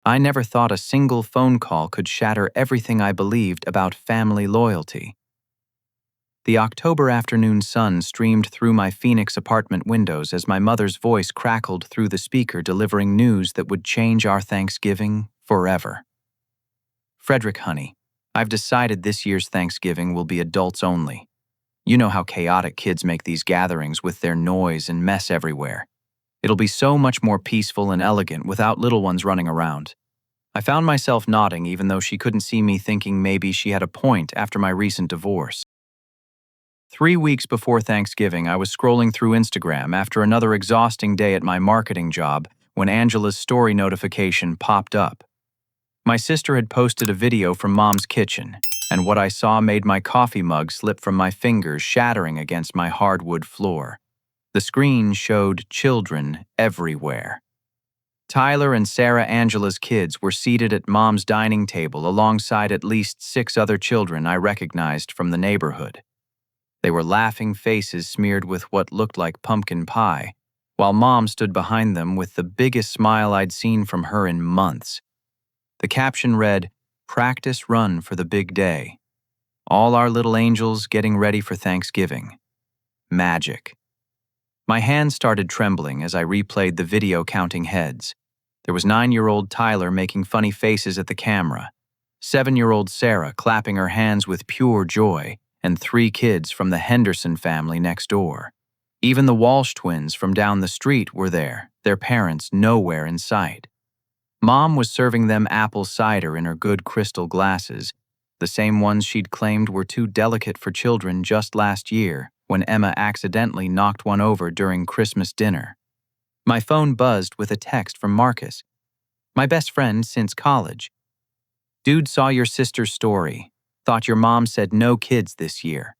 I never thought a single phone call could shatter everything I believed about family loyalty. The October afternoon sun streamed through my Phoenix apartment windows as my mother's voice crackled through the speaker, delivering news that would change our Thanksgiving forever. Fredrick, honey, I've decided this year's Thanksgiving will be adults only. You know how chaotic kids make these gatherings with their noise and mess everywhere. It'll be so much more peaceful and elegant without little ones running around. I found myself nodding even though she couldn't see me, thinking maybe she had a point after my recent divorce. 3 weeks before Thanksgiving, I was scrolling through Instagram after another exhausting day at my marketing job when Angela's story notification popped up. My sister had posted a video from Mom's kitchen, and what I saw made my coffee mug slip from my fingers, shattering against my hardwood floor. The screen showed children everywhere. Tyler and Sarah, Angela's kids, were seated at Mom's dining table alongside at least 6 other children I recognized from the neighborhood. They were laughing faces smeared with what looked like pumpkin pie, while Mom stood behind them with the biggest smile I'd seen from her in months. The caption read, "Practice run for the big day. All our little angels getting ready for Thanksgiving. Magic." My hands started trembling as I replayed the video, counting heads. There was 9-year-old Tyler making funny faces at the camera, 7-year-old Sarah clapping her hands with pure joy, and 3 kids from the Henderson family next door. Even the Walsh twins from down the street were there, their parents nowhere in sight. Mom was serving them apple cider in her good crystal glasses, the same ones she'd claimed were too delicate for children just last year when Emma accidentally knocked one over during Christmas dinner. My phone buzzed with a text from Marcus, my best friend since college. "Dude, saw your sister's story. Thought your mom said no kids this year."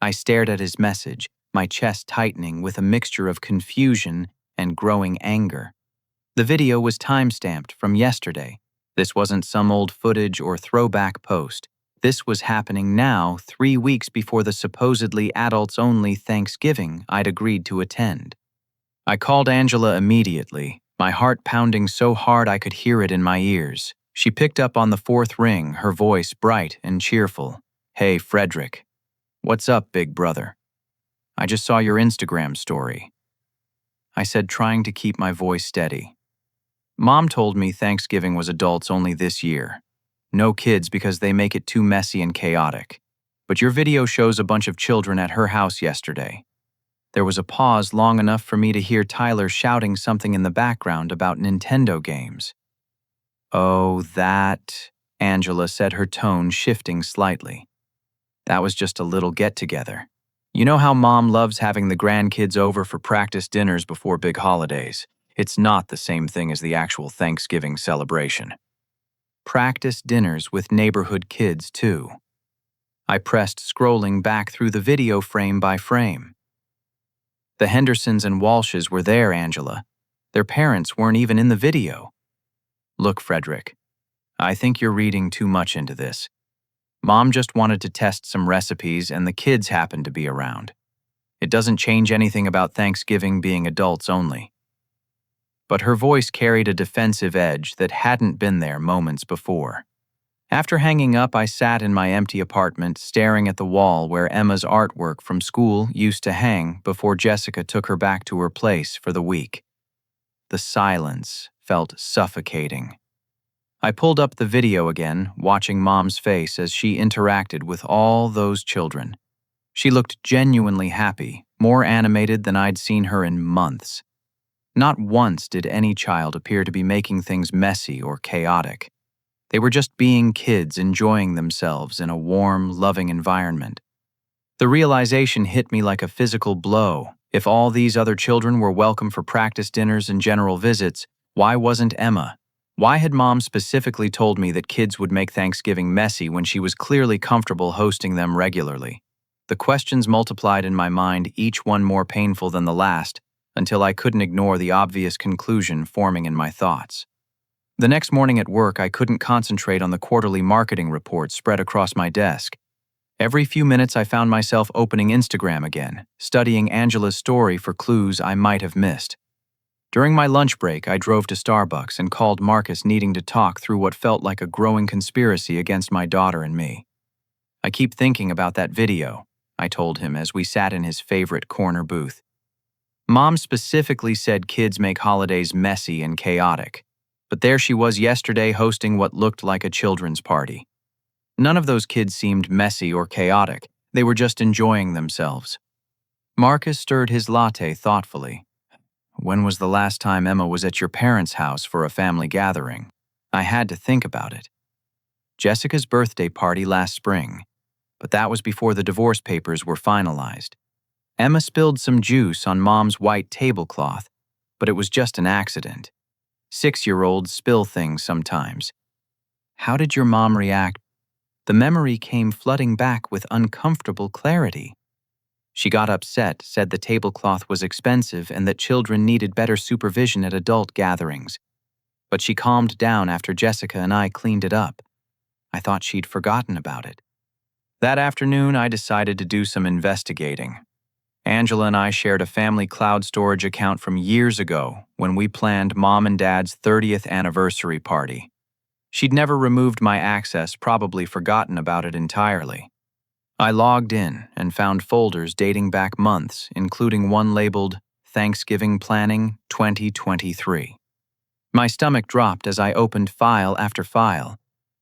I stared at his message, my chest tightening with a mixture of confusion and growing anger. The video was time-stamped from yesterday. This wasn't some old footage or throwback post. This was happening now, 3 weeks before the supposedly adults-only Thanksgiving I'd agreed to attend. I called Angela immediately, my heart pounding so hard I could hear it in my ears. She picked up on the 4th ring, her voice bright and cheerful. "Hey, Fredrick. What's up, big brother? I just saw your Instagram story," I said, trying to keep my voice steady. "Mom told me Thanksgiving was adults only this year. No kids because they make it too messy and chaotic. But your video shows a bunch of children at her house yesterday." There was a pause long enough for me to hear Tyler shouting something in the background about Nintendo games. "Oh, that," Angela said, her tone shifting slightly. "That was just a little get-together. You know how Mom loves having the grandkids over for practice dinners before big holidays. It's not the same thing as the actual Thanksgiving celebration. Practice dinners with neighborhood kids, too." I pressed, scrolling back through the video frame by frame. "The Hendersons and Walshes were there, Angela. Their parents weren't even in the video." "Look, Fredrick, I think you're reading too much into this. Mom just wanted to test some recipes and the kids happened to be around. It doesn't change anything about Thanksgiving being adults only." But her voice carried a defensive edge that hadn't been there moments before. After hanging up, I sat in my empty apartment, staring at the wall where Emma's artwork from school used to hang before Jessica took her back to her place for the week. The silence felt suffocating. I pulled up the video again, watching Mom's face as she interacted with all those children. She looked genuinely happy, more animated than I'd seen her in months. Not once did any child appear to be making things messy or chaotic. They were just being kids, enjoying themselves in a warm, loving environment. The realization hit me like a physical blow. If all these other children were welcome for practice dinners and general visits, why wasn't Emma? Why had Mom specifically told me that kids would make Thanksgiving messy when she was clearly comfortable hosting them regularly? The questions multiplied in my mind, each one more painful than the last, until I couldn't ignore the obvious conclusion forming in my thoughts. The next morning at work, I couldn't concentrate on the quarterly marketing report spread across my desk. Every few minutes, I found myself opening Instagram again, studying Angela's story for clues I might have missed. During my lunch break, I drove to Starbucks and called Marcus, needing to talk through what felt like a growing conspiracy against my daughter and me. "I keep thinking about that video," I told him as we sat in his favorite corner booth. "Mom specifically said kids make holidays messy and chaotic, but there she was yesterday hosting what looked like a children's party. None of those kids seemed messy or chaotic. They were just enjoying themselves." Marcus stirred his latte thoughtfully. "When was the last time Emma was at your parents' house for a family gathering?" I had to think about it. "Jessica's birthday party last spring, but that was before the divorce papers were finalized. Emma spilled some juice on Mom's white tablecloth, but it was just an accident. 6-year-olds spill things sometimes." "How did your mom react?" The memory came flooding back with uncomfortable clarity. "She got upset, said the tablecloth was expensive and that children needed better supervision at adult gatherings. But she calmed down after Jessica and I cleaned it up. I thought she'd forgotten about it." That afternoon, I decided to do some investigating. Angela and I shared a family cloud storage account from years ago when we planned Mom and Dad's 30th anniversary party. She'd never removed my access, probably forgotten about it entirely. I logged in and found folders dating back months, including one labeled Thanksgiving Planning 2023. My stomach dropped as I opened file after file.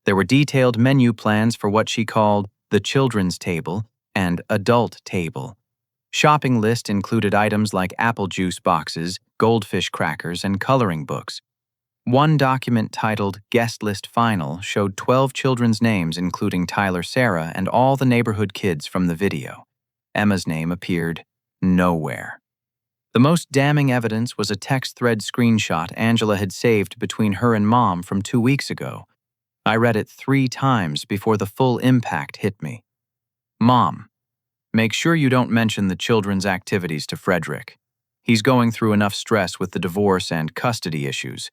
There were detailed menu plans for what she called the children's table and adult table. Shopping list included items like apple juice boxes, goldfish crackers, and coloring books. One document titled Guest List Final showed 12 children's names, including Tyler, Sarah, and all the neighborhood kids from the video. Emma's name appeared nowhere. The most damning evidence was a text thread screenshot Angela had saved between her and Mom from 2 weeks ago. I read it 3 times before the full impact hit me. "Mom, make sure you don't mention the children's activities to Fredrick. He's going through enough stress with the divorce and custody issues.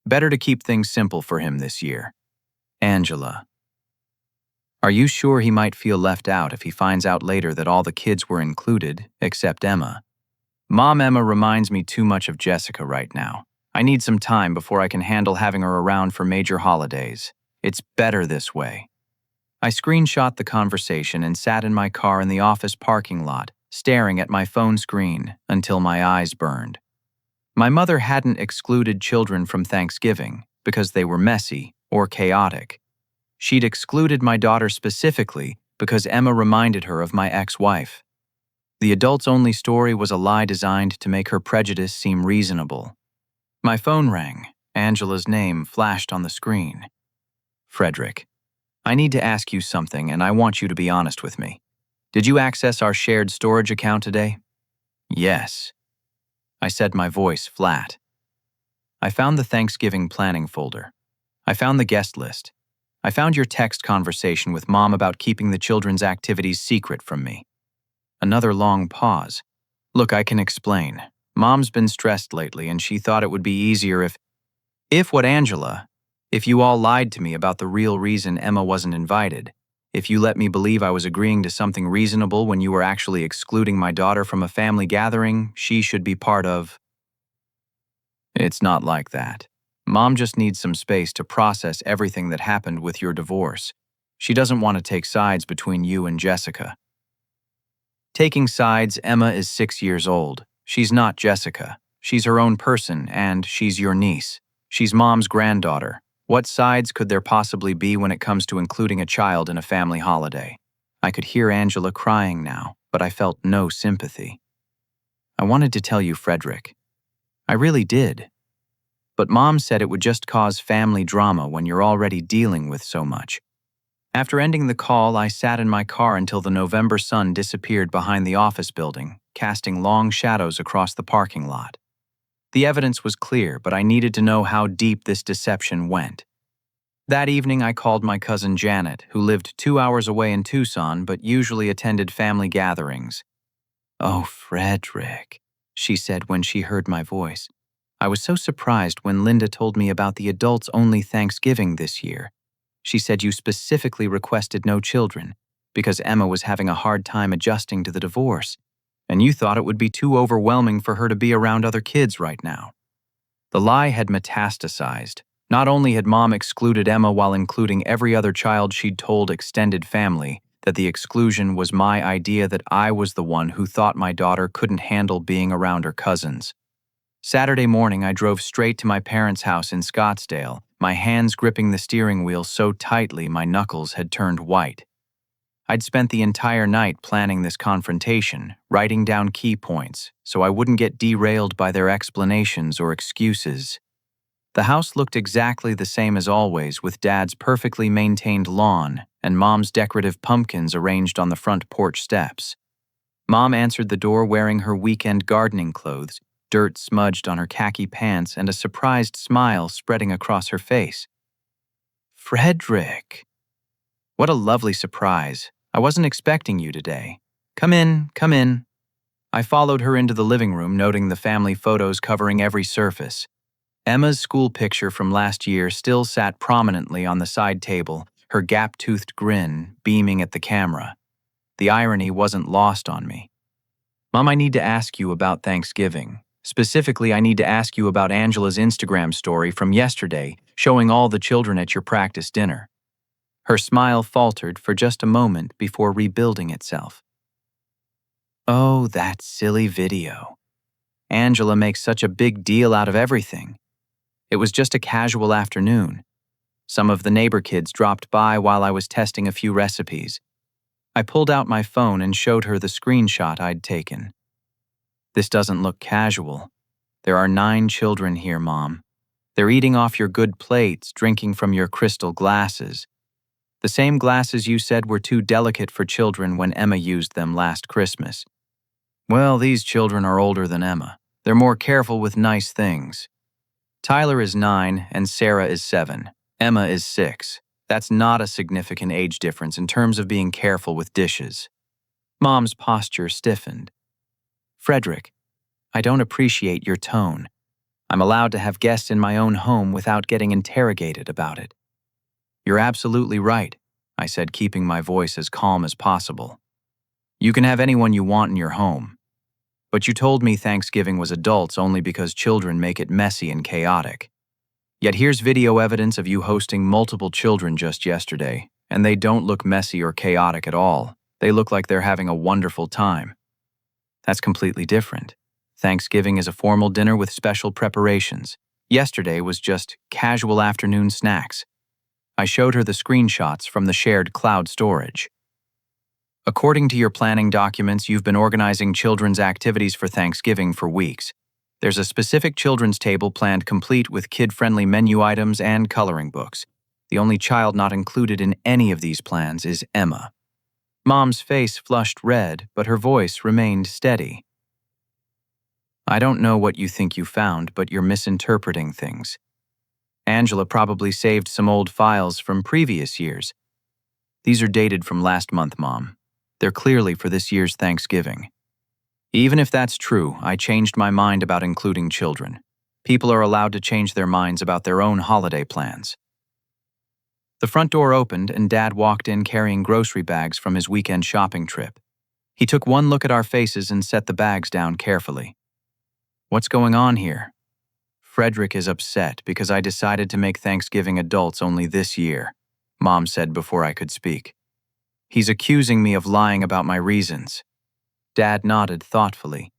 Better to keep things simple for him this year. Angela." "Are you sure he might feel left out if he finds out later that all the kids were included, except Emma?" "Mom, Emma reminds me too much of Jessica right now. I need some time before I can handle having her around for major holidays. It's better this way." I screenshot the conversation and sat in my car in the office parking lot, staring at my phone screen until my eyes burned. My mother hadn't excluded children from Thanksgiving because they were messy or chaotic. She'd excluded my daughter specifically because Emma reminded her of my ex-wife. The adults-only story was a lie designed to make her prejudice seem reasonable. My phone rang. Angela's name flashed on the screen. "Fredrick, I need to ask you something, and I want you to be honest with me. Did you access our shared storage account today?" "Yes," I said, my voice flat. "I found the Thanksgiving planning folder. I found the guest list. I found your text conversation with Mom about keeping the children's activities secret from me." Another long pause. "Look, I can explain. Mom's been stressed lately, and she thought it would be easier if what, Angela? If you all lied to me about the real reason Emma wasn't invited. If you let me believe I was agreeing to something reasonable when you were actually excluding my daughter from a family gathering she should be part of." "It's not like that. Mom just needs some space to process everything that happened with your divorce. She doesn't want to take sides between you and Jessica." "Taking sides, Emma is 6 years old. She's not Jessica. She's her own person, and she's your niece. She's Mom's granddaughter. What sides could there possibly be when it comes to including a child in a family holiday?" I could hear Angela crying now, but I felt no sympathy. "I wanted to tell you, Fredrick. I really did. But Mom said it would just cause family drama when you're already dealing with so much." After ending the call, I sat in my car until the November sun disappeared behind the office building, casting long shadows across the parking lot. The evidence was clear, but I needed to know how deep this deception went. That evening, I called my cousin Janet, who lived 2 hours away in Tucson but usually attended family gatherings. "Oh, Fredrick," she said when she heard my voice. I was so surprised when Linda told me about the adults-only Thanksgiving this year. She said you specifically requested no children because Emma was having a hard time adjusting to the divorce, and you thought it would be too overwhelming for her to be around other kids right now. The lie had metastasized. Not only had Mom excluded Emma while including every other child she'd told extended family that the exclusion was my idea, that I was the one who thought my daughter couldn't handle being around her cousins. Saturday morning, I drove straight to my parents' house in Scottsdale, my hands gripping the steering wheel so tightly my knuckles had turned white. I'd spent the entire night planning this confrontation, writing down key points, so I wouldn't get derailed by their explanations or excuses. The house looked exactly the same as always, with Dad's perfectly maintained lawn and Mom's decorative pumpkins arranged on the front porch steps. Mom answered the door wearing her weekend gardening clothes, dirt smudged on her khaki pants and a surprised smile spreading across her face. "Fredrick. What a lovely surprise. I wasn't expecting you today. Come in, come in." I followed her into the living room, noting the family photos covering every surface. Emma's school picture from last year still sat prominently on the side table, her gap-toothed grin beaming at the camera. The irony wasn't lost on me. "Mom, I need to ask you about Thanksgiving. Specifically, I need to ask you about Angela's Instagram story from yesterday, showing all the children at your practice dinner." Her smile faltered for just a moment before rebuilding itself. "Oh, that silly video. Angela makes such a big deal out of everything. It was just a casual afternoon. Some of the neighbor kids dropped by while I was testing a few recipes. I pulled out my phone and showed her the screenshot I'd taken. This doesn't look casual. There are 9 children here, Mom. They're eating off your good plates, drinking from your crystal glasses. The same glasses you said were too delicate for children when Emma used them last Christmas. Well, these children are older than Emma. They're more careful with nice things. Tyler is 9 and Sarah is 7. Emma is 6. That's not a significant age difference in terms of being careful with dishes." Mom's posture stiffened. "Fredrick, I don't appreciate your tone. I'm allowed to have guests in my own home without getting interrogated about it." "You're absolutely right," I said, keeping my voice as calm as possible. "You can have anyone you want in your home. But you told me Thanksgiving was adults only because children make it messy and chaotic. Yet here's video evidence of you hosting multiple children just yesterday, and they don't look messy or chaotic at all. They look like they're having a wonderful time." "That's completely different. Thanksgiving is a formal dinner with special preparations. Yesterday was just casual afternoon snacks." I showed her the screenshots from the shared cloud storage. "According to your planning documents, you've been organizing children's activities for Thanksgiving for weeks. There's a specific children's table planned complete with kid-friendly menu items and coloring books. The only child not included in any of these plans is Emma." Mom's face flushed red, but her voice remained steady. "I don't know what you think you found, but you're misinterpreting things. Angela probably saved some old files from previous years. These are dated from last month, Mom. They're clearly for this year's Thanksgiving. Even if that's true, I changed my mind about including children. People are allowed to change their minds about their own holiday plans." The front door opened and Dad walked in carrying grocery bags from his weekend shopping trip. He took one look at our faces and set the bags down carefully. "What's going on here?" "Fredrick is upset because I decided to make Thanksgiving adults only this year," Mom said before I could speak. "He's accusing me of lying about my reasons." Dad nodded thoughtfully.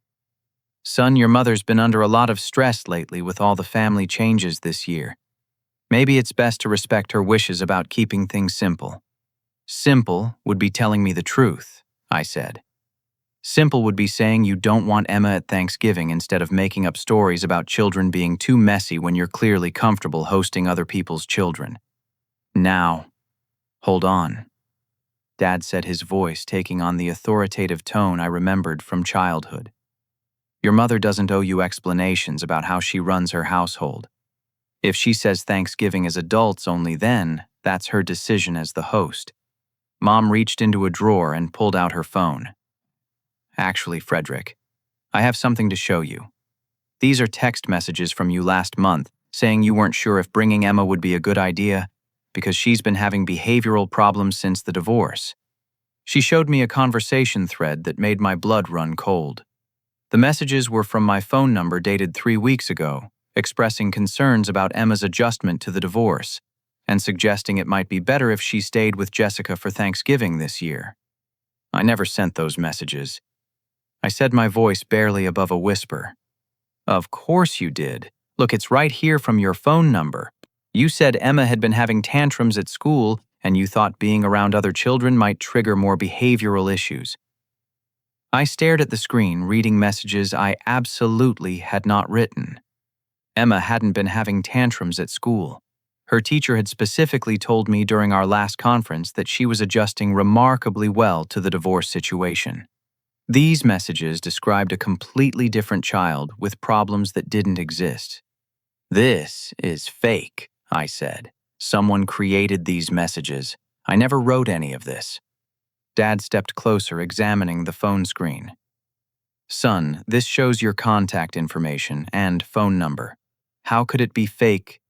"Son, your mother's been under a lot of stress lately with all the family changes this year. Maybe it's best to respect her wishes about keeping things simple." "Simple would be telling me the truth," I said. "Simple would be saying you don't want Emma at Thanksgiving instead of making up stories about children being too messy when you're clearly comfortable hosting other people's children." "Now, hold on," Dad said, his voice taking on the authoritative tone I remembered from childhood. "Your mother doesn't owe you explanations about how she runs her household. If she says Thanksgiving is adults only, then that's her decision as the host." Mom reached into a drawer and pulled out her phone. "Actually, Fredrick, I have something to show you. These are text messages from you last month saying you weren't sure if bringing Emma would be a good idea because she's been having behavioral problems since the divorce." She showed me a conversation thread that made my blood run cold. The messages were from my phone number dated 3 weeks ago, expressing concerns about Emma's adjustment to the divorce, and suggesting it might be better if she stayed with Jessica for Thanksgiving this year. I never sent those messages. I said, my voice barely above a whisper. Of course you did. Look, it's right here from your phone number. You said Emma had been having tantrums at school, and you thought being around other children might trigger more behavioral issues. I stared at the screen, reading messages I absolutely had not written. Emma hadn't been having tantrums at school. Her teacher had specifically told me during our last conference that she was adjusting remarkably well to the divorce situation. These messages described a completely different child with problems that didn't exist. This is fake, I said. Someone created these messages. I never wrote any of this. Dad stepped closer, examining the phone screen. Son, this shows your contact information and phone number. How could it be fake?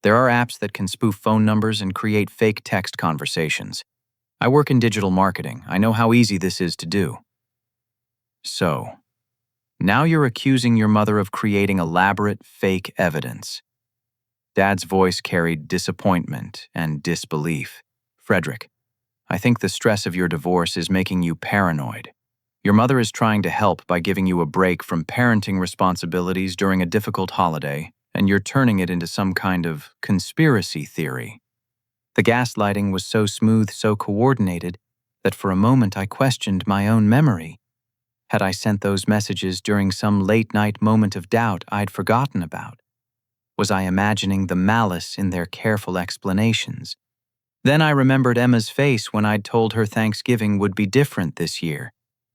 There are apps that can spoof phone numbers and create fake text conversations. I work in digital marketing. I know how easy this is to do. So, now you're accusing your mother of creating elaborate, fake evidence. Dad's voice carried disappointment and disbelief. Fredrick, I think the stress of your divorce is making you paranoid. Your mother is trying to help by giving you a break from parenting responsibilities during a difficult holiday, and you're turning it into some kind of conspiracy theory. The gaslighting was so smooth, so coordinated, that for a moment I questioned my own memory. Had I sent those messages during some late-night moment of doubt I'd forgotten about? Was I imagining the malice in their careful explanations? Then I remembered Emma's face when I'd told her Thanksgiving would be different this year.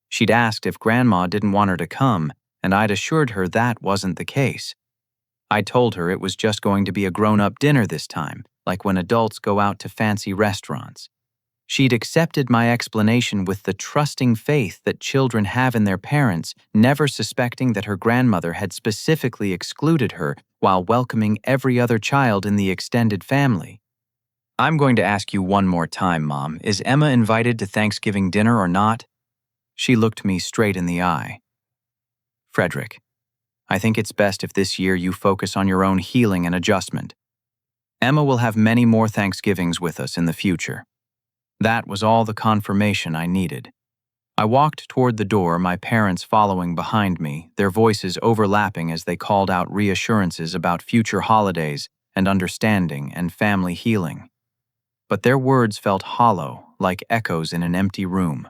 She'd asked if Grandma didn't want her to come, and I'd assured her that wasn't the case. I told her it was just going to be a grown-up dinner this time, like when adults go out to fancy restaurants. She'd accepted my explanation with the trusting faith that children have in their parents, never suspecting that her grandmother had specifically excluded her while welcoming every other child in the extended family. I'm going to ask you one more time, Mom. Is Emma invited to Thanksgiving dinner or not? She looked me straight in the eye. Fredrick, I think it's best if this year you focus on your own healing and adjustment. Emma will have many more Thanksgivings with us in the future. That was all the confirmation I needed. I walked toward the door, my parents following behind me, their voices overlapping as they called out reassurances about future holidays and understanding and family healing. But their words felt hollow, like echoes in an empty room.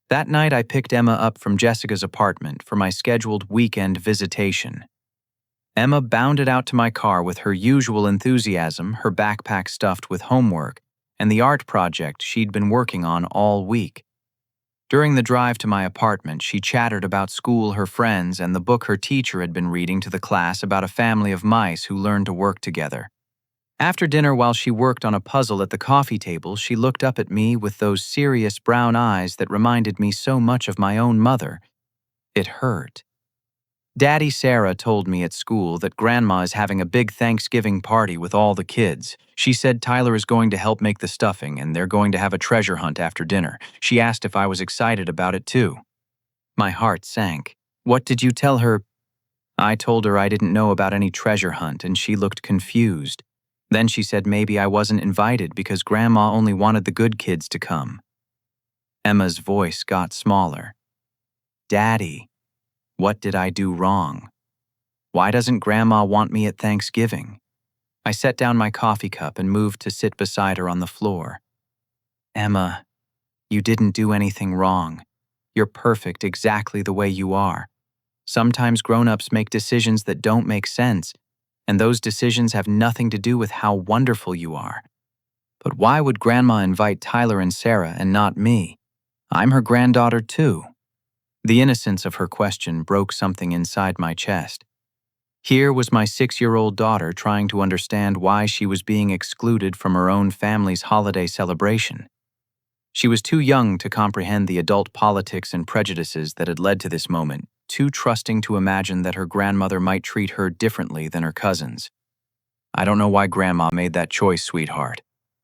That night I picked Emma up from Jessica's apartment for my scheduled weekend visitation. Emma bounded out to my car with her usual enthusiasm, her backpack stuffed with homework, and the art project she'd been working on all week. During the drive to my apartment, she chattered about school, her friends, and the book her teacher had been reading to the class about a family of mice who learned to work together. After dinner, while she worked on a puzzle at the coffee table, she looked up at me with those serious brown eyes that reminded me so much of my own mother. It hurt. Daddy Sarah told me at school that Grandma is having a big Thanksgiving party with all the kids. She said Tyler is going to help make the stuffing and they're going to have a treasure hunt after dinner. She asked if I was excited about it too. My heart sank. What did you tell her? I told her I didn't know about any treasure hunt and she looked confused. Then she said maybe I wasn't invited because Grandma only wanted the good kids to come. Emma's voice got smaller. Daddy, what did I do wrong? Why doesn't Grandma want me at Thanksgiving? I set down my coffee cup and moved to sit beside her on the floor. Emma, you didn't do anything wrong. You're perfect exactly the way you are. Sometimes grown-ups make decisions that don't make sense, and those decisions have nothing to do with how wonderful you are. But why would Grandma invite Tyler and Sarah and not me? I'm her granddaughter too. The innocence of her question broke something inside my chest. Here was my 6-year-old daughter trying to understand why she was being excluded from her own family's holiday celebration. She was too young to comprehend the adult politics and prejudices that had led to this moment, too trusting to imagine that her grandmother might treat her differently than her cousins. I don't know why Grandma made that choice, sweetheart,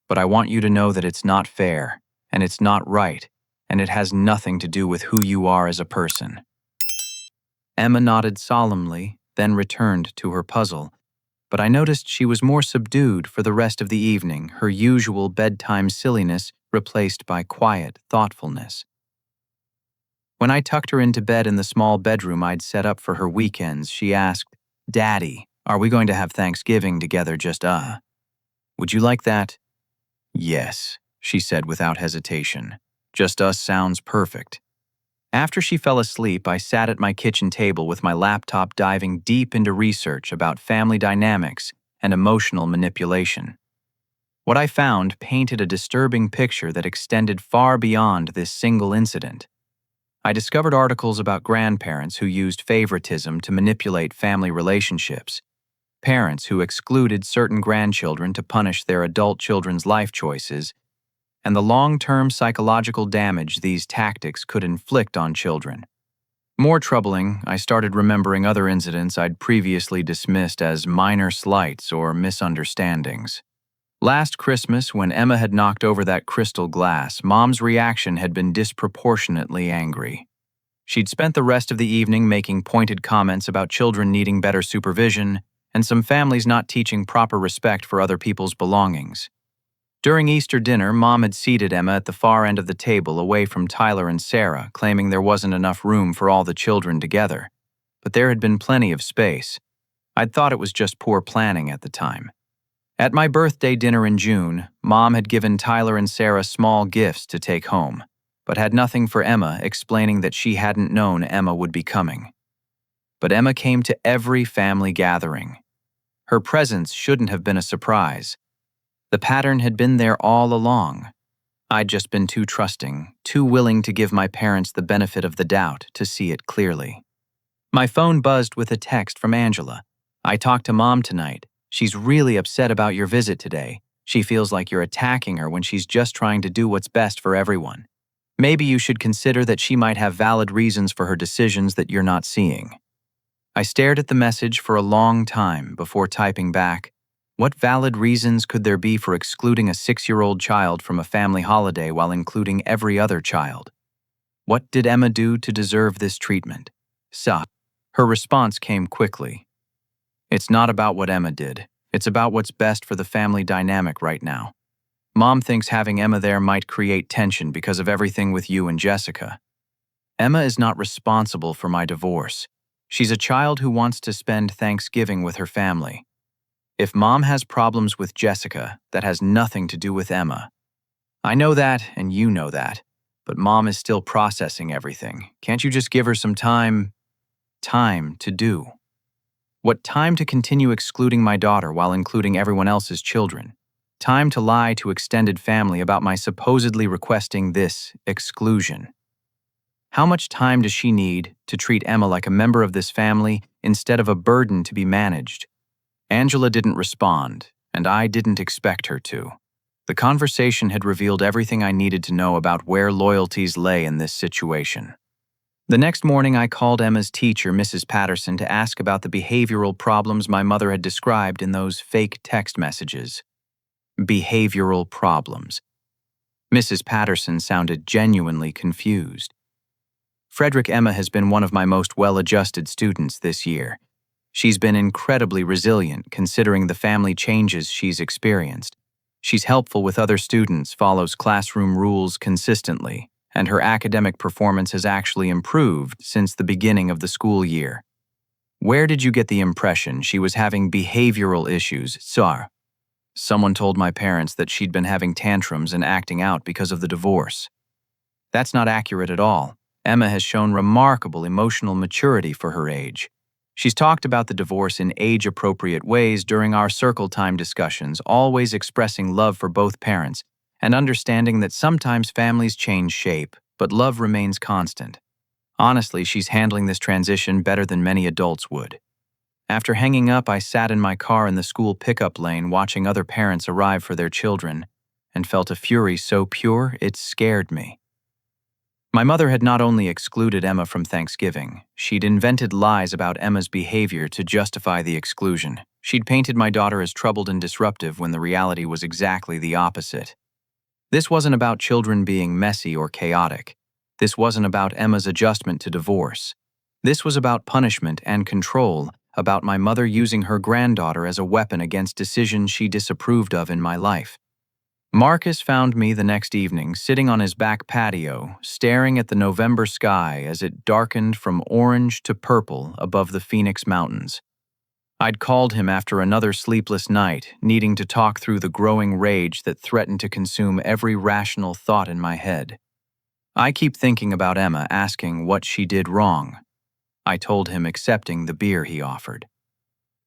but I want you to know that it's not fair, and it's not right, and it has nothing to do with who you are as a person. Emma nodded solemnly, then returned to her puzzle. But I noticed she was more subdued for the rest of the evening, her usual bedtime silliness replaced by quiet thoughtfulness. When I tucked her into bed in the small bedroom I'd set up for her weekends, she asked, "Daddy, are we going to have Thanksgiving together Would you like that?" "Yes," she said without hesitation. "Just us sounds perfect." After she fell asleep, I sat at my kitchen table with my laptop diving deep into research about family dynamics and emotional manipulation. What I found painted a disturbing picture that extended far beyond this single incident. I discovered articles about grandparents who used favoritism to manipulate family relationships, parents who excluded certain grandchildren to punish their adult children's life choices, and the long-term psychological damage these tactics could inflict on children. More troubling, I started remembering other incidents I'd previously dismissed as minor slights or misunderstandings. Last Christmas, when Emma had knocked over that crystal glass, Mom's reaction had been disproportionately angry. She'd spent the rest of the evening making pointed comments about children needing better supervision and some families not teaching proper respect for other people's belongings. During Easter dinner, Mom had seated Emma at the far end of the table away from Tyler and Sarah, claiming there wasn't enough room for all the children together. But there had been plenty of space. I'd thought it was just poor planning at the time. At my birthday dinner in June, Mom had given Tyler and Sarah small gifts to take home, but had nothing for Emma, explaining that she hadn't known Emma would be coming. But Emma came to every family gathering. Her presence shouldn't have been a surprise. The pattern had been there all along. I'd just been too trusting, too willing to give my parents the benefit of the doubt to see it clearly. My phone buzzed with a text from Angela. "I talked to Mom tonight. She's really upset about your visit today. She feels like you're attacking her when she's just trying to do what's best for everyone. Maybe you should consider that she might have valid reasons for her decisions that you're not seeing." I stared at the message for a long time before typing back, "What valid reasons could there be for excluding a 6-year-old child from a family holiday while including every other child? What did Emma do to deserve this treatment?" Her response came quickly. "It's not about what Emma did. It's about what's best for the family dynamic right now. Mom thinks having Emma there might create tension because of everything with you and Jessica. Emma is not responsible for my divorce. She's a child who wants to spend Thanksgiving with her family. If Mom has problems with Jessica, that has nothing to do with Emma. I know that, and you know that, but Mom is still processing everything. Can't you just give her some time to do? What time to continue excluding my daughter while including everyone else's children? Time to lie to extended family about my supposedly requesting this exclusion? How much time does she need to treat Emma like a member of this family instead of a burden to be managed?" Angela didn't respond, and I didn't expect her to. The conversation had revealed everything I needed to know about where loyalties lay in this situation. The next morning, I called Emma's teacher, Mrs. Patterson, to ask about the behavioral problems my mother had described in those fake text messages. Behavioral problems. Mrs. Patterson sounded genuinely confused. "Fredrick, Emma has been one of my most well-adjusted students this year. She's been incredibly resilient considering the family changes she's experienced. She's helpful with other students, follows classroom rules consistently, and her academic performance has actually improved since the beginning of the school year. Where did you get the impression she was having behavioral issues, sir?" Someone told my parents that she'd been having tantrums and acting out because of the divorce. That's not accurate at all. Emma has shown remarkable emotional maturity for her age. She's talked about the divorce in age-appropriate ways during our circle time discussions, always expressing love for both parents and understanding that sometimes families change shape, but love remains constant. Honestly, she's handling this transition better than many adults would. After hanging up, I sat in my car in the school pickup lane watching other parents arrive for their children and felt a fury so pure it scared me. My mother had not only excluded Emma from Thanksgiving, she'd invented lies about Emma's behavior to justify the exclusion. She'd painted my daughter as troubled and disruptive when the reality was exactly the opposite. This wasn't about children being messy or chaotic. This wasn't about Emma's adjustment to divorce. This was about punishment and control, about my mother using her granddaughter as a weapon against decisions she disapproved of in my life. Marcus found me the next evening sitting on his back patio, staring at the November sky as it darkened from orange to purple above the Phoenix Mountains. I'd called him after another sleepless night, needing to talk through the growing rage that threatened to consume every rational thought in my head. I keep thinking about Emma, asking what she did wrong. I told him, accepting the beer he offered.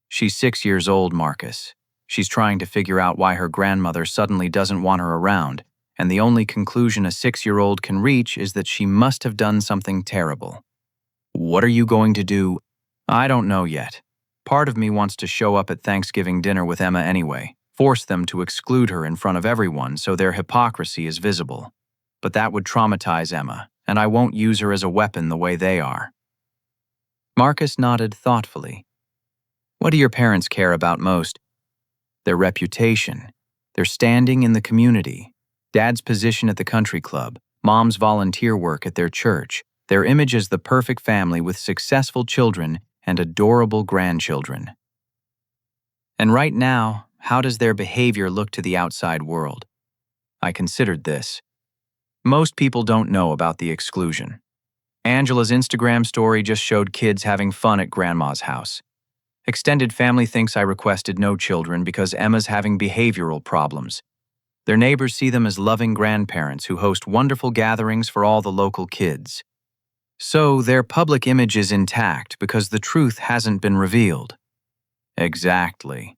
She's 6 years old, Marcus. She's trying to figure out why her grandmother suddenly doesn't want her around, and the only conclusion a 6-year-old can reach is that she must have done something terrible. What are you going to do? I don't know yet. Part of me wants to show up at Thanksgiving dinner with Emma anyway, force them to exclude her in front of everyone so their hypocrisy is visible. But that would traumatize Emma, and I won't use her as a weapon the way they are. Marcus nodded thoughtfully. What do your parents care about most? Their reputation, their standing in the community, Dad's position at the country club, Mom's volunteer work at their church, their image as the perfect family with successful children and adorable grandchildren. And right now, how does their behavior look to the outside world? I considered this. Most people don't know about the exclusion. Angela's Instagram story just showed kids having fun at Grandma's house. Extended family thinks I requested no children because Emma's having behavioral problems. Their neighbors see them as loving grandparents who host wonderful gatherings for all the local kids. So their public image is intact because the truth hasn't been revealed. Exactly.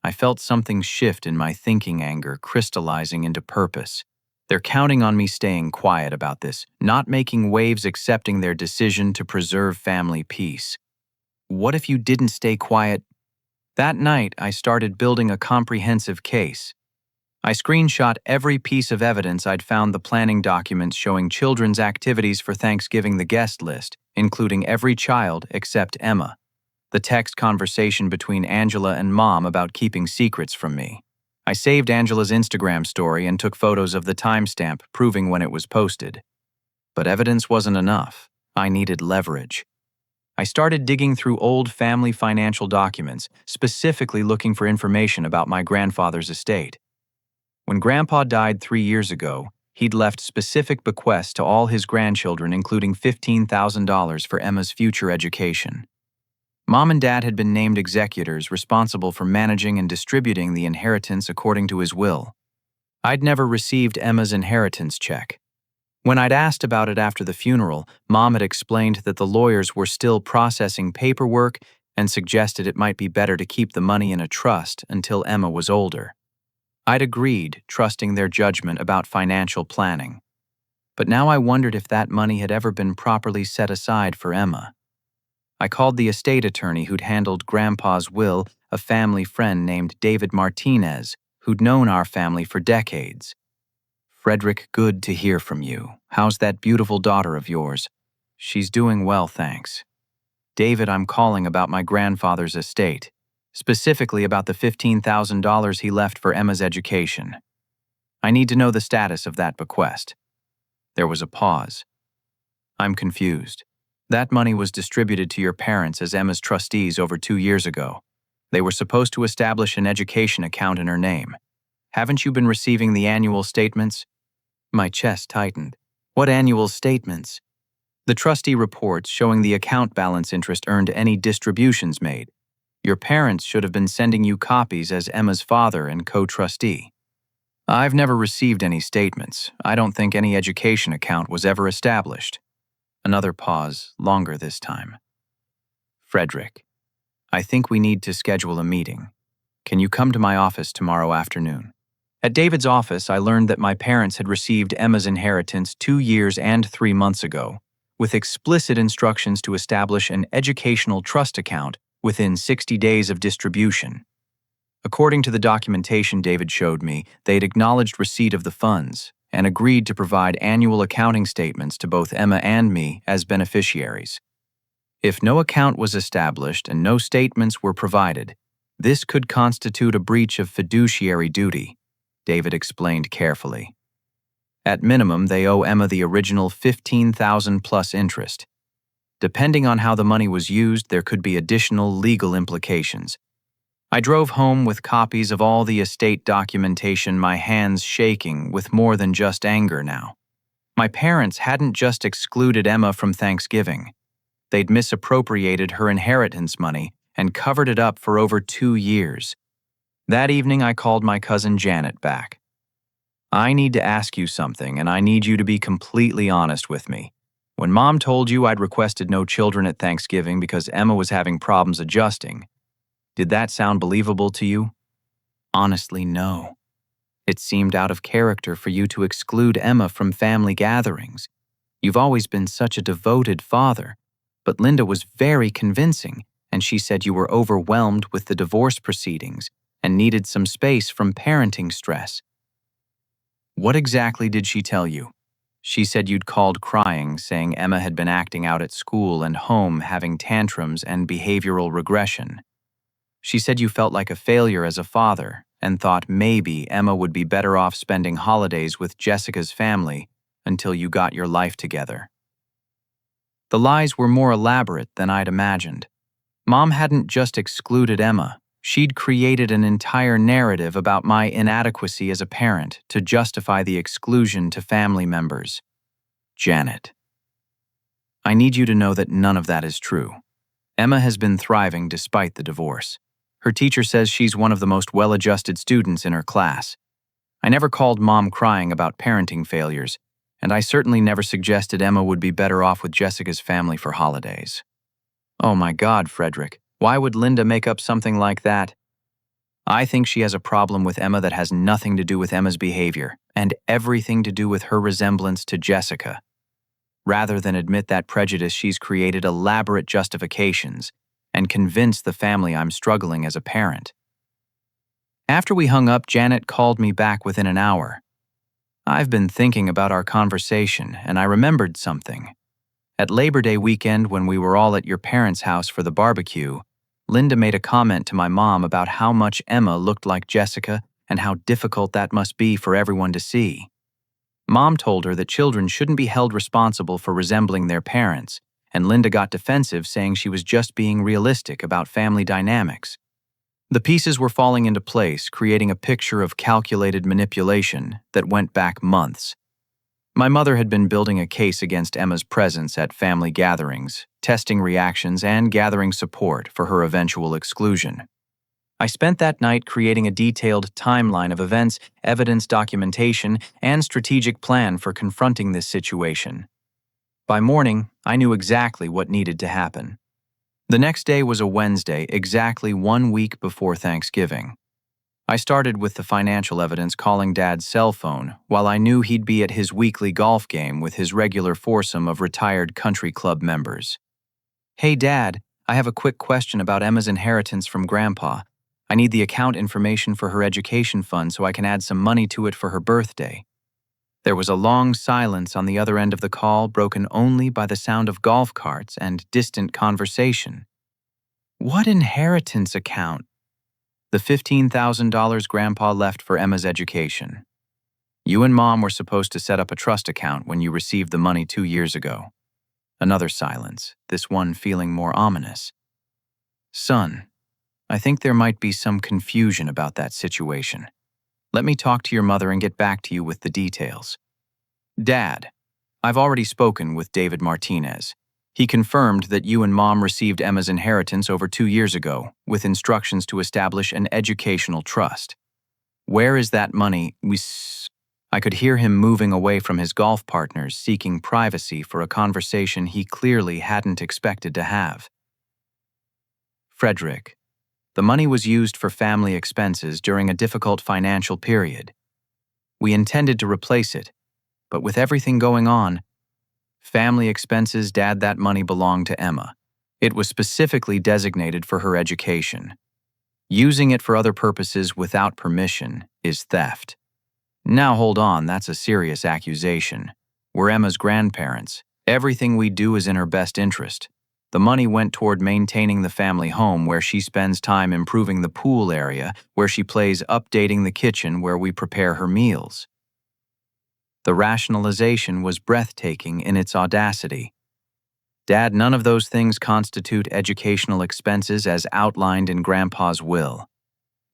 I felt something shift in my thinking, anger crystallizing into purpose. They're counting on me staying quiet about this, not making waves, accepting their decision to preserve family peace. What if you didn't stay quiet? That night, I started building a comprehensive case. I screenshot every piece of evidence I'd found, the planning documents showing children's activities for Thanksgiving, the guest list, including every child except Emma, the text conversation between Angela and Mom about keeping secrets from me. I saved Angela's Instagram story and took photos of the timestamp proving when it was posted. But evidence wasn't enough. I needed leverage. I started digging through old family financial documents, specifically looking for information about my grandfather's estate. When Grandpa died 3 years ago, he'd left specific bequests to all his grandchildren, including $15,000 for Emma's future education. Mom and Dad had been named executors responsible for managing and distributing the inheritance according to his will. I'd never received Emma's inheritance check. When I'd asked about it after the funeral, Mom had explained that the lawyers were still processing paperwork and suggested it might be better to keep the money in a trust until Emma was older. I'd agreed, trusting their judgment about financial planning. But now I wondered if that money had ever been properly set aside for Emma. I called the estate attorney who'd handled Grandpa's will, a family friend named David Martinez, who'd known our family for decades. Fredrick, good to hear from you. How's that beautiful daughter of yours? She's doing well, thanks. David, I'm calling about my grandfather's estate, specifically about the $15,000 he left for Emma's education. I need to know the status of that bequest. There was a pause. I'm confused. That money was distributed to your parents as Emma's trustees over 2 years ago. They were supposed to establish an education account in her name. Haven't you been receiving the annual statements? My chest tightened. What annual statements? The trustee reports showing the account balance, interest earned, any distributions made. Your parents should have been sending you copies as Emma's father and co-trustee. I've never received any statements. I don't think any education account was ever established. Another pause, longer this time. Fredrick, I think we need to schedule a meeting. Can you come to my office tomorrow afternoon? At David's office, I learned that my parents had received Emma's inheritance 2 years and 3 months ago, with explicit instructions to establish an educational trust account within 60 days of distribution. According to the documentation David showed me, they'd acknowledged receipt of the funds and agreed to provide annual accounting statements to both Emma and me as beneficiaries. If no account was established and no statements were provided, this could constitute a breach of fiduciary duty, David explained carefully. At minimum, they owe Emma the original $15,000 plus interest. Depending on how the money was used, there could be additional legal implications. I drove home with copies of all the estate documentation, my hands shaking with more than just anger now. My parents hadn't just excluded Emma from Thanksgiving. They'd misappropriated her inheritance money and covered it up for over 2 years. That evening, I called my cousin Janet back. "I need to ask you something, and I need you to be completely honest with me. When Mom told you I'd requested no children at Thanksgiving because Emma was having problems adjusting, did that sound believable to you?" "Honestly, no. It seemed out of character for you to exclude Emma from family gatherings. You've always been such a devoted father." But Linda was very convincing, and she said you were overwhelmed with the divorce proceedings and needed some space from parenting stress. "What exactly did she tell you?" "She said you'd called crying, saying Emma had been acting out at school and home, having tantrums and behavioral regression. She said you felt like a failure as a father and thought maybe Emma would be better off spending holidays with Jessica's family until you got your life together." The lies were more elaborate than I'd imagined. Mom hadn't just excluded Emma. She'd created an entire narrative about my inadequacy as a parent to justify the exclusion to family members. "Janet, I need you to know that none of that is true. Emma has been thriving despite the divorce. Her teacher says she's one of the most well-adjusted students in her class. I never called Mom crying about parenting failures, and I certainly never suggested Emma would be better off with Jessica's family for holidays." "Oh my God, Fredrick, why would Linda make up something like that?" "I think she has a problem with Emma that has nothing to do with Emma's behavior and everything to do with her resemblance to Jessica. Rather than admit that prejudice, she's created elaborate justifications and convinced the family I'm struggling as a parent." After we hung up, Janet called me back within an hour. "I've been thinking about our conversation, and I remembered something. At Labor Day weekend, when we were all at your parents' house for the barbecue, Linda made a comment to my mom about how much Emma looked like Jessica and how difficult that must be for everyone to see. Mom told her that children shouldn't be held responsible for resembling their parents, and Linda got defensive, saying she was just being realistic about family dynamics. The pieces were falling into place, creating a picture of calculated manipulation that went back months. My mother had been building a case against Emma's presence at family gatherings, testing reactions and gathering support for her eventual exclusion. I spent that night creating a detailed timeline of events, evidence documentation, and strategic plan for confronting this situation. By morning, I knew exactly what needed to happen. The next day was a Wednesday, exactly 1 week before Thanksgiving. I started with the financial evidence, calling Dad's cell phone, while I knew he'd be at his weekly golf game with his regular foursome of retired country club members. "Hey, Dad, I have a quick question about Emma's inheritance from Grandpa. I need the account information for her education fund so I can add some money to it for her birthday." There was a long silence on the other end of the call, broken only by the sound of golf carts and distant conversation. "What inheritance account?" "The $15,000 Grandpa left for Emma's education. You and Mom were supposed to set up a trust account when you received the money 2 years ago." Another silence, this one feeling more ominous. "Son, I think there might be some confusion about that situation. Let me talk to your mother and get back to you with the details." "Dad, I've already spoken with David Martinez. He confirmed that you and Mom received Emma's inheritance over 2 years ago, with instructions to establish an educational trust. Where is that money?" I could hear him moving away from his golf partners, seeking privacy for a conversation he clearly hadn't expected to have. "Fredrick, the money was used for family expenses during a difficult financial period. We intended to replace it, but with everything going on, family expenses, Dad, that money belonged to Emma. It was specifically designated for her education. Using it for other purposes without permission is theft." "Now hold on, that's a serious accusation. We're Emma's grandparents. Everything we do is in her best interest. The money went toward maintaining the family home, where she spends time improving the pool area, where she plays, updating the kitchen, where we prepare her meals." The rationalization was breathtaking in its audacity. Dad, none of those things constitute educational expenses as outlined in Grandpa's will.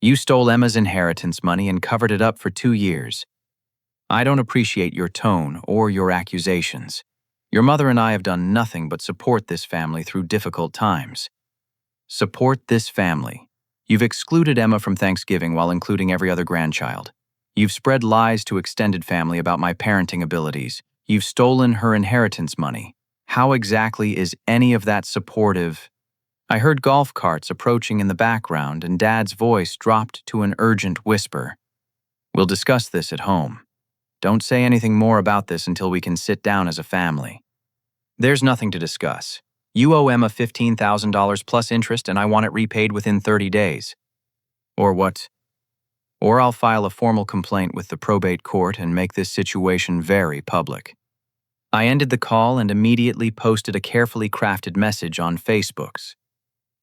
You stole Emma's inheritance money and covered it up for 2 years. I don't appreciate your tone or your accusations. Your mother and I have done nothing but support this family through difficult times. Support this family. You've excluded Emma from Thanksgiving while including every other grandchild. You've spread lies to extended family about my parenting abilities. You've stolen her inheritance money. How exactly is any of that supportive? I heard golf carts approaching in the background and Dad's voice dropped to an urgent whisper. We'll discuss this at home. Don't say anything more about this until we can sit down as a family. There's nothing to discuss. You owe Emma $15,000 plus interest and I want it repaid within 30 days. Or what? Or I'll file a formal complaint with the probate court and make this situation very public. I ended the call and immediately posted a carefully crafted message on Facebook.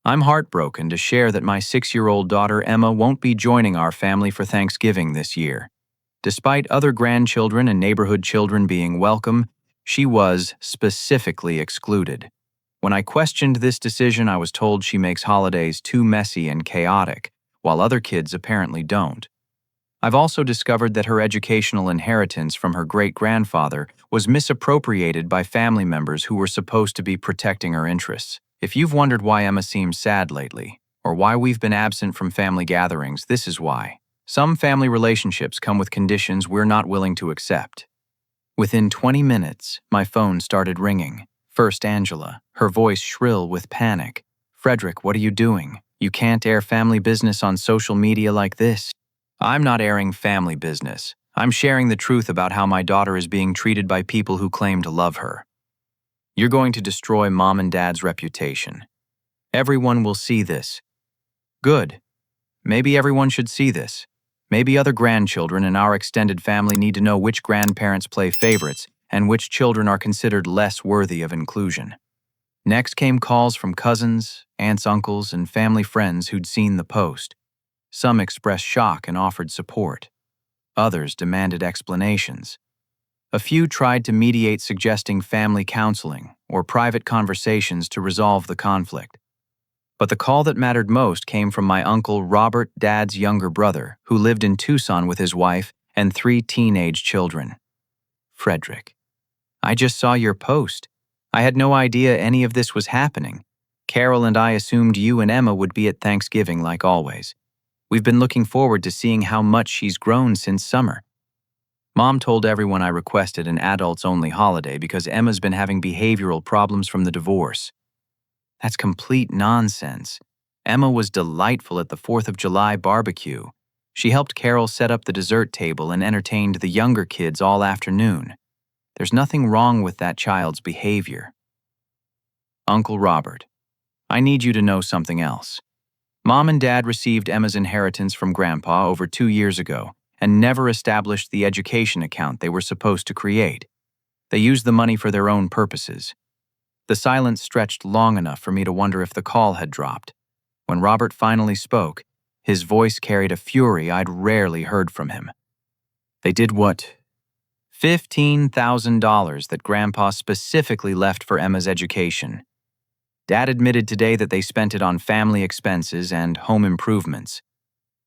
I'm heartbroken to share that my 6-year-old daughter Emma won't be joining our family for Thanksgiving this year. Despite other grandchildren and neighborhood children being welcome, she was specifically excluded. When I questioned this decision, I was told she makes holidays too messy and chaotic, while other kids apparently don't. I've also discovered that her educational inheritance from her great-grandfather was misappropriated by family members who were supposed to be protecting her interests. If you've wondered why Emma seems sad lately, or why we've been absent from family gatherings, this is why. Some family relationships come with conditions we're not willing to accept. Within 20 minutes, my phone started ringing. First Angela, her voice shrill with panic. Fredrick, what are you doing? You can't air family business on social media like this. I'm not airing family business. I'm sharing the truth about how my daughter is being treated by people who claim to love her. You're going to destroy Mom and Dad's reputation. Everyone will see this. Good. Maybe everyone should see this. Maybe other grandchildren in our extended family need to know which grandparents play favorites and which children are considered less worthy of inclusion. Next came calls from cousins, aunts, uncles, and family friends who'd seen the post. Some expressed shock and offered support. Others demanded explanations. A few tried to mediate, suggesting family counseling or private conversations to resolve the conflict. But the call that mattered most came from my uncle Robert, Dad's younger brother, who lived in Tucson with his wife and 3 teenage children. Fredrick, I just saw your post. I had no idea any of this was happening. Carol and I assumed you and Emma would be at Thanksgiving like always. We've been looking forward to seeing how much she's grown since summer. Mom told everyone I requested an adults-only holiday because Emma's been having behavioral problems from the divorce. That's complete nonsense. Emma was delightful at the 4th of July barbecue. She helped Carol set up the dessert table and entertained the younger kids all afternoon. There's nothing wrong with that child's behavior. Uncle Robert, I need you to know something else. Mom and Dad received Emma's inheritance from Grandpa over 2 years ago and never established the education account they were supposed to create. They used the money for their own purposes. The silence stretched long enough for me to wonder if the call had dropped. When Robert finally spoke, his voice carried a fury I'd rarely heard from him. They did what? $15,000 that Grandpa specifically left for Emma's education. Dad admitted today that they spent it on family expenses and home improvements.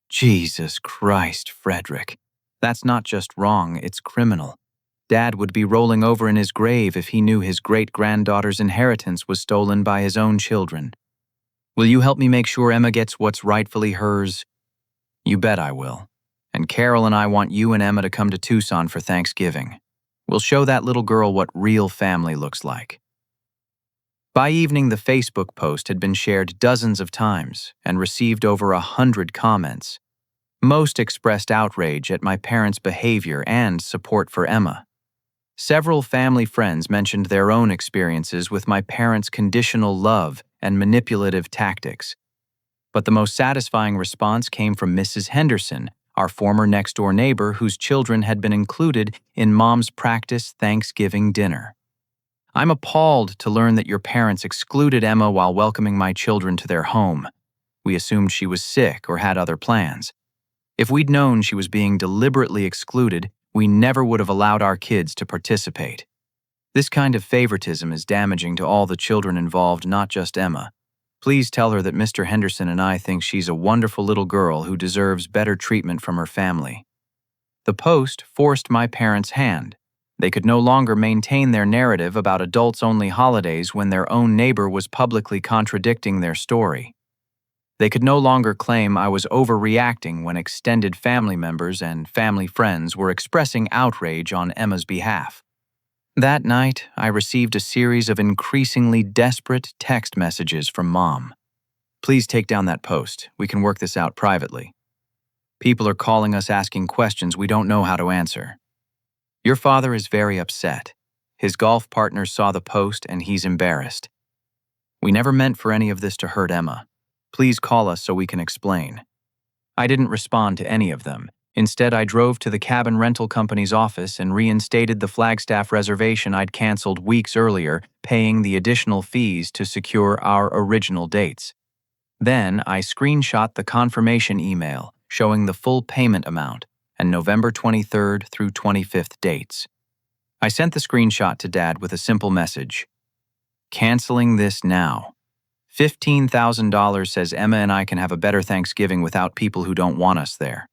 Jesus Christ, Fredrick. That's not just wrong, it's criminal. Dad would be rolling over in his grave if he knew his great-granddaughter's inheritance was stolen by his own children. Will you help me make sure Emma gets what's rightfully hers? You bet I will. And Carol and I want you and Emma to come to Tucson for Thanksgiving. We'll show that little girl what real family looks like. By evening, the Facebook post had been shared dozens of times and received over 100 comments. Most expressed outrage at my parents' behavior and support for Emma. Several family friends mentioned their own experiences with my parents' conditional love and manipulative tactics. But the most satisfying response came from Mrs. Henderson, our former next-door neighbor whose children had been included in Mom's practice Thanksgiving dinner. I'm appalled to learn that your parents excluded Emma while welcoming my children to their home. We assumed she was sick or had other plans. If we'd known she was being deliberately excluded, we never would have allowed our kids to participate. This kind of favoritism is damaging to all the children involved, not just Emma. Please tell her that Mr. Henderson and I think she's a wonderful little girl who deserves better treatment from her family." The post forced my parents' hand. They could no longer maintain their narrative about adults-only holidays when their own neighbor was publicly contradicting their story. They could no longer claim I was overreacting when extended family members and family friends were expressing outrage on Emma's behalf. That night, I received a series of increasingly desperate text messages from Mom. "Please take down that post. We can work this out privately. People are calling us asking questions we don't know how to answer. Your father is very upset. His golf partner saw the post and he's embarrassed. We never meant for any of this to hurt Emma. Please call us so we can explain." I didn't respond to any of them. Instead, I drove to the cabin rental company's office and reinstated the Flagstaff reservation I'd canceled weeks earlier, paying the additional fees to secure our original dates. Then, I screenshot the confirmation email showing the full payment amount and November 23rd through 25th dates. I sent the screenshot to Dad with a simple message: "Canceling this now. $15,000 says Emma and I can have a better Thanksgiving without people who don't want us there."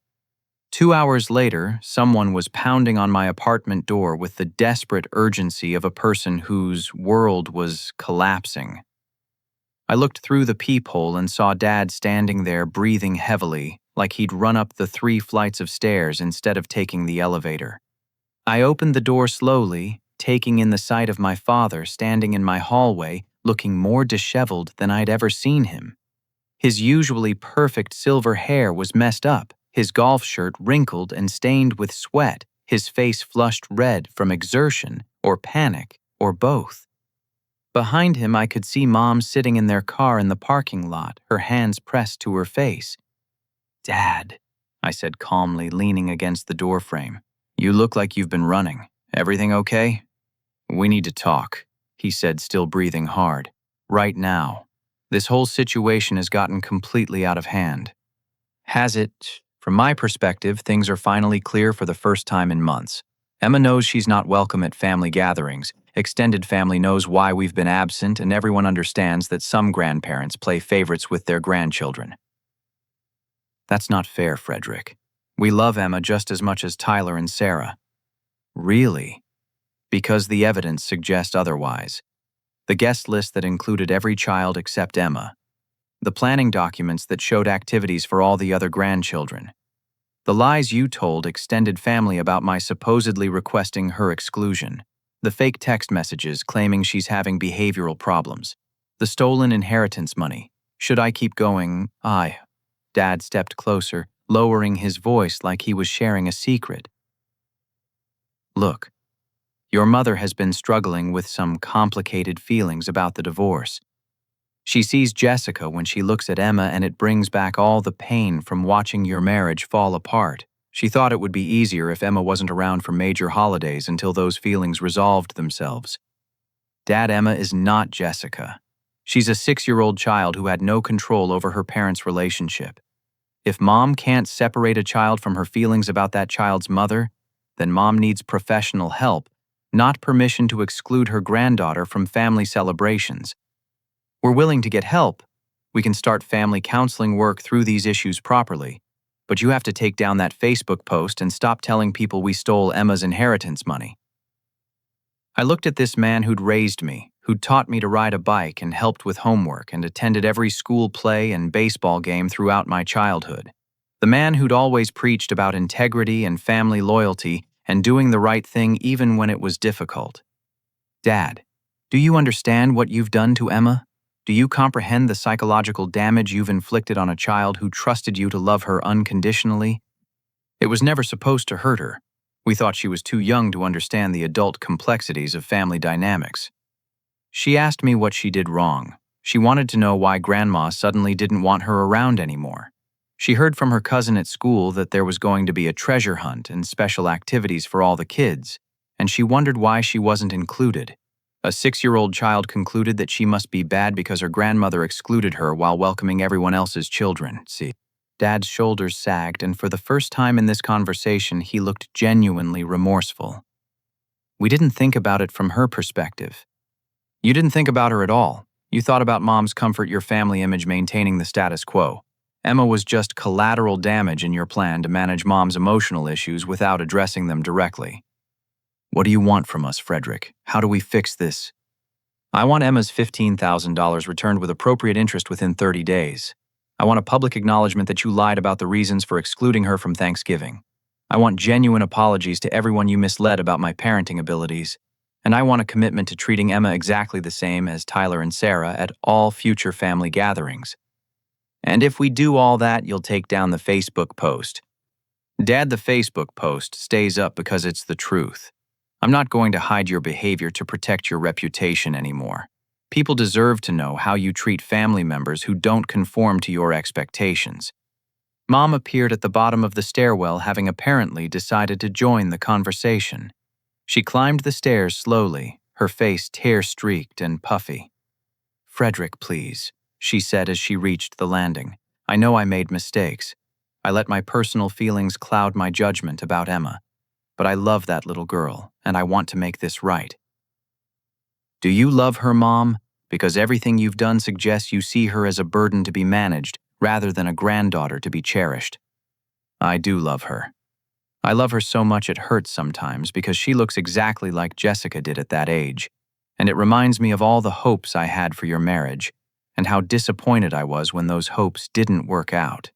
2 hours later, someone was pounding on my apartment door with the desperate urgency of a person whose world was collapsing. I looked through the peephole and saw Dad standing there breathing heavily, like he'd run up the 3 flights of stairs instead of taking the elevator. I opened the door slowly, taking in the sight of my father standing in my hallway, looking more disheveled than I'd ever seen him. His usually perfect silver hair was messed up, his golf shirt wrinkled and stained with sweat, his face flushed red from exertion or panic or both. Behind him, I could see Mom sitting in their car in the parking lot, her hands pressed to her face. "Dad," I said calmly, leaning against the doorframe. "You look like you've been running. Everything okay?" "We need to talk," he said, still breathing hard. "Right now. This whole situation has gotten completely out of hand." "Has it?" From my perspective, things are finally clear for the first time in months. Emma knows she's not welcome at family gatherings. Extended family knows why we've been absent, and everyone understands that some grandparents play favorites with their grandchildren. That's not fair, Fredrick. We love Emma just as much as Tyler and Sarah. Really? Because the evidence suggests otherwise. The guest list that included every child except Emma. The planning documents that showed activities for all the other grandchildren. The lies you told extended family about my supposedly requesting her exclusion. The fake text messages claiming she's having behavioral problems. The stolen inheritance money. Should I keep going? Dad stepped closer, lowering his voice like he was sharing a secret. "Look, your mother has been struggling with some complicated feelings about the divorce. She sees Jessica when she looks at Emma, and it brings back all the pain from watching your marriage fall apart. She thought it would be easier if Emma wasn't around for major holidays until those feelings resolved themselves. Dad, Emma is not Jessica. She's a 6-year-old child who had no control over her parents' relationship. If Mom can't separate a child from her feelings about that child's mother, then Mom needs professional help, not permission to exclude her granddaughter from family celebrations. We're willing to get help. We can start family counseling work through these issues properly. But you have to take down that Facebook post and stop telling people we stole Emma's inheritance money." I looked at this man who'd raised me, who'd taught me to ride a bike and helped with homework and attended every school play and baseball game throughout my childhood. The man who'd always preached about integrity and family loyalty and doing the right thing even when it was difficult. "Dad, do you understand what you've done to Emma? Do you comprehend the psychological damage you've inflicted on a child who trusted you to love her unconditionally? It was never supposed to hurt her. We thought she was too young to understand the adult complexities of family dynamics." She asked me what she did wrong. She wanted to know why Grandma suddenly didn't want her around anymore. She heard from her cousin at school that there was going to be a treasure hunt and special activities for all the kids, and she wondered why she wasn't included. A 6-year-old child concluded that she must be bad because her grandmother excluded her while welcoming everyone else's children. See, Dad's shoulders sagged, and for the first time in this conversation, he looked genuinely remorseful. We didn't think about it from her perspective. You didn't think about her at all. You thought about Mom's comfort, your family image, maintaining the status quo. Emma was just collateral damage in your plan to manage Mom's emotional issues without addressing them directly. What do you want from us, Fredrick? How do we fix this? I want Emma's $15,000 returned with appropriate interest within 30 days. I want a public acknowledgement that you lied about the reasons for excluding her from Thanksgiving. I want genuine apologies to everyone you misled about my parenting abilities. And I want a commitment to treating Emma exactly the same as Tyler and Sarah at all future family gatherings. And if we do all that, you'll take down the Facebook post. Dad, the Facebook post stays up because it's the truth. I'm not going to hide your behavior to protect your reputation anymore. People deserve to know how you treat family members who don't conform to your expectations. Mom appeared at the bottom of the stairwell, having apparently decided to join the conversation. She climbed the stairs slowly, her face tear-streaked and puffy. "Fredrick, please," she said as she reached the landing. "I know I made mistakes. I let my personal feelings cloud my judgment about Emma. But I love that little girl, and I want to make this right." "Do you love her, Mom? Because everything you've done suggests you see her as a burden to be managed rather than a granddaughter to be cherished." "I do love her. I love her so much it hurts sometimes because she looks exactly like Jessica did at that age, and it reminds me of all the hopes I had for your marriage and how disappointed I was when those hopes didn't work out."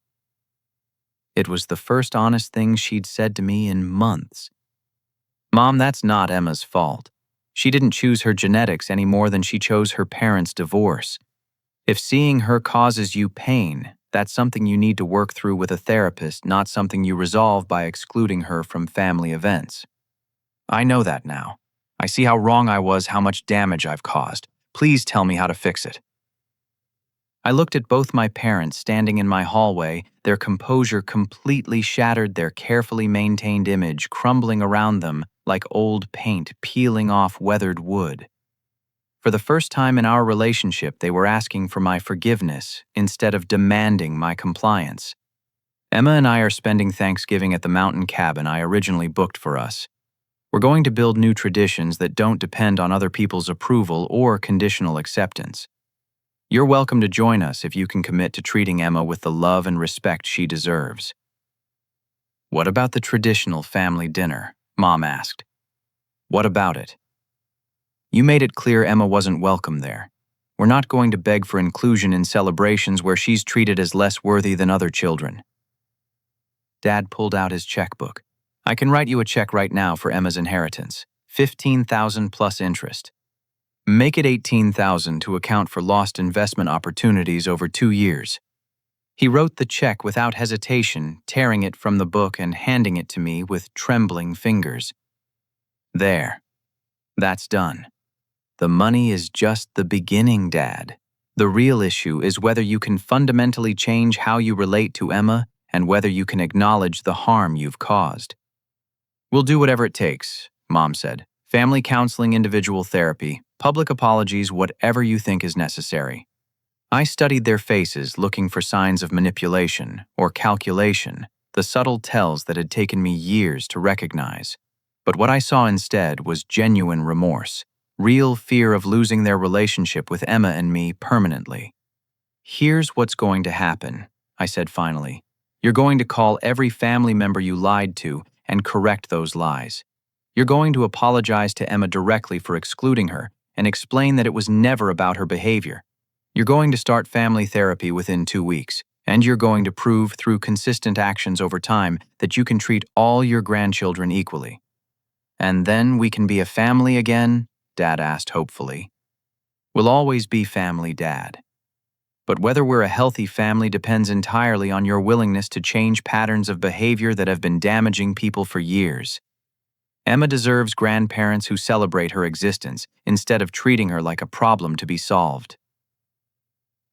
It was the first honest thing she'd said to me in months. "Mom, that's not Emma's fault. She didn't choose her genetics any more than she chose her parents' divorce. If seeing her causes you pain, that's something you need to work through with a therapist, not something you resolve by excluding her from family events." "I know that now. I see how wrong I was, how much damage I've caused. Please tell me how to fix it." I looked at both my parents standing in my hallway, their composure completely shattered, their carefully maintained image crumbling around them like old paint peeling off weathered wood. For the first time in our relationship, they were asking for my forgiveness instead of demanding my compliance. "Emma and I are spending Thanksgiving at the mountain cabin I originally booked for us. We're going to build new traditions that don't depend on other people's approval or conditional acceptance. You're welcome to join us if you can commit to treating Emma with the love and respect she deserves." "What about the traditional family dinner?" Mom asked. "What about it?" "You made it clear Emma wasn't welcome there. We're not going to beg for inclusion in celebrations where she's treated as less worthy than other children." Dad pulled out his checkbook. "I can write you a check right now for Emma's inheritance. $15,000 plus interest. Make it $18,000 to account for lost investment opportunities over 2 years." He wrote the check without hesitation, tearing it from the book and handing it to me with trembling fingers. "There. That's done. The money is just the beginning, Dad. The real issue is whether you can fundamentally change how you relate to Emma and whether you can acknowledge the harm you've caused." "We'll do whatever it takes," Mom said. "Family counseling, individual therapy, public apologies, whatever you think is necessary." I studied their faces, looking for signs of manipulation or calculation, the subtle tells that had taken me years to recognize. But what I saw instead was genuine remorse, real fear of losing their relationship with Emma and me permanently. "Here's what's going to happen," I said finally. "You're going to call every family member you lied to and correct those lies. You're going to apologize to Emma directly for excluding her and explain that it was never about her behavior. You're going to start family therapy within 2 weeks, and you're going to prove through consistent actions over time that you can treat all your grandchildren equally." "And then we can be a family again?" Dad asked hopefully. "We'll always be family, Dad. But whether we're a healthy family depends entirely on your willingness to change patterns of behavior that have been damaging people for years. Emma deserves grandparents who celebrate her existence instead of treating her like a problem to be solved."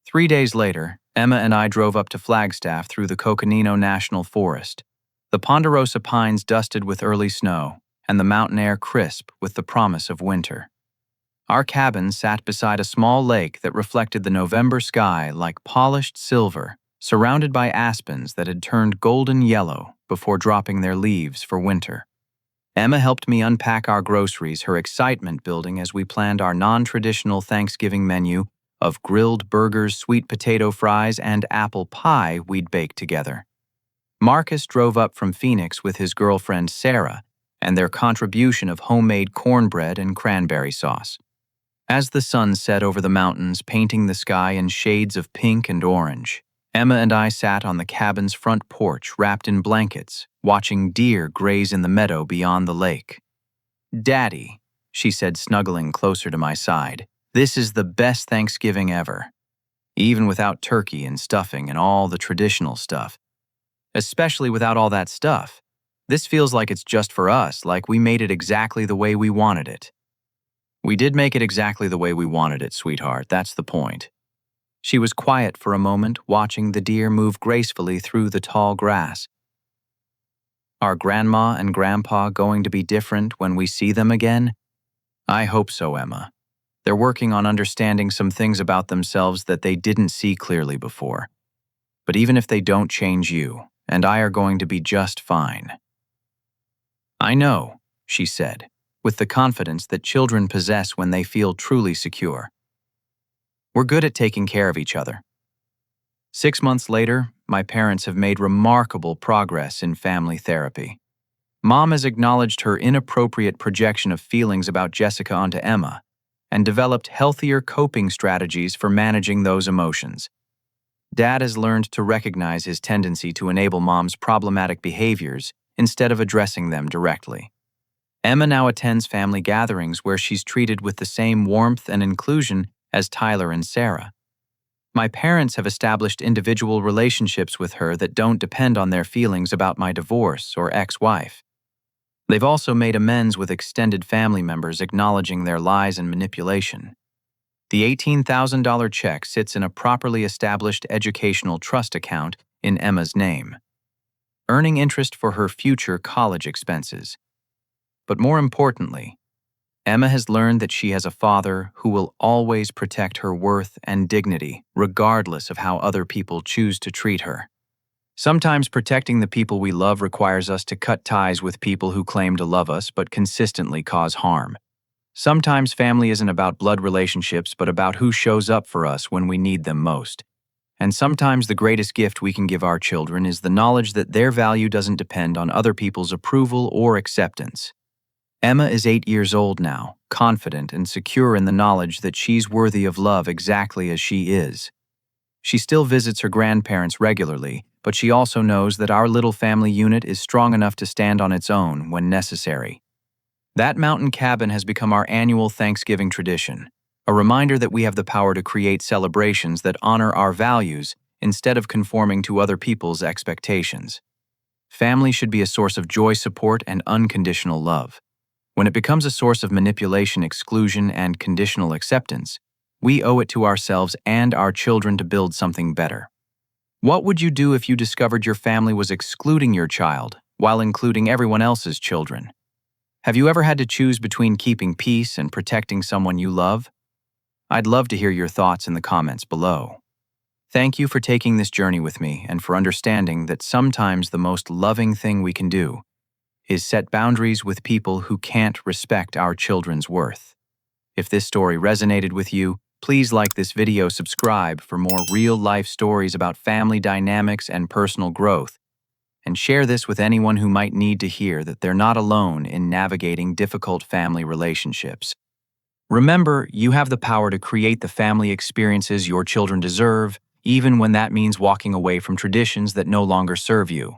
3 days later, Emma and I drove up to Flagstaff through the Coconino National Forest. The ponderosa pines dusted with early snow, and the mountain air crisp with the promise of winter. Our cabin sat beside a small lake that reflected the November sky like polished silver, surrounded by aspens that had turned golden yellow before dropping their leaves for winter. Emma helped me unpack our groceries, her excitement building as we planned our non-traditional Thanksgiving menu of grilled burgers, sweet potato fries, and apple pie we'd bake together. Marcus drove up from Phoenix with his girlfriend Sarah and their contribution of homemade cornbread and cranberry sauce. As the sun set over the mountains, painting the sky in shades of pink and orange, Emma and I sat on the cabin's front porch wrapped in blankets, watching deer graze in the meadow beyond the lake. "Daddy," she said, snuggling closer to my side, "this is the best Thanksgiving ever. Even without turkey and stuffing and all the traditional stuff. Especially without all that stuff. This feels like it's just for us, like we made it exactly the way we wanted it." "We did make it exactly the way we wanted it, sweetheart. That's the point." She was quiet for a moment, watching the deer move gracefully through the tall grass. "Are Grandma and Grandpa going to be different when we see them again?" "I hope so, Emma. They're working on understanding some things about themselves that they didn't see clearly before. But even if they don't change, you and I are going to be just fine." "I know," she said, with the confidence that children possess when they feel truly secure. "We're good at taking care of each other." 6 months later, my parents have made remarkable progress in family therapy. Mom has acknowledged her inappropriate projection of feelings about Jessica onto Emma and developed healthier coping strategies for managing those emotions. Dad has learned to recognize his tendency to enable Mom's problematic behaviors instead of addressing them directly. Emma now attends family gatherings where she's treated with the same warmth and inclusion as Tyler and Sarah. My parents have established individual relationships with her that don't depend on their feelings about my divorce or ex-wife. They've also made amends with extended family members acknowledging their lies and manipulation. The $18,000 check sits in a properly established educational trust account in Emma's name, earning interest for her future college expenses. But more importantly, Emma has learned that she has a father who will always protect her worth and dignity, regardless of how other people choose to treat her. Sometimes protecting the people we love requires us to cut ties with people who claim to love us but consistently cause harm. Sometimes family isn't about blood relationships but about who shows up for us when we need them most. And sometimes the greatest gift we can give our children is the knowledge that their value doesn't depend on other people's approval or acceptance. Emma is 8 years old now, confident and secure in the knowledge that she's worthy of love exactly as she is. She still visits her grandparents regularly, but she also knows that our little family unit is strong enough to stand on its own when necessary. That mountain cabin has become our annual Thanksgiving tradition, a reminder that we have the power to create celebrations that honor our values instead of conforming to other people's expectations. Family should be a source of joy, support, and unconditional love. When it becomes a source of manipulation, exclusion, and conditional acceptance, we owe it to ourselves and our children to build something better. What would you do if you discovered your family was excluding your child while including everyone else's children? Have you ever had to choose between keeping peace and protecting someone you love? I'd love to hear your thoughts in the comments below. Thank you for taking this journey with me and for understanding that sometimes the most loving thing we can do is set boundaries with people who can't respect our children's worth. If this story resonated with you, please like this video, subscribe for more real-life stories about family dynamics and personal growth, and share this with anyone who might need to hear that they're not alone in navigating difficult family relationships. Remember, you have the power to create the family experiences your children deserve, even when that means walking away from traditions that no longer serve you.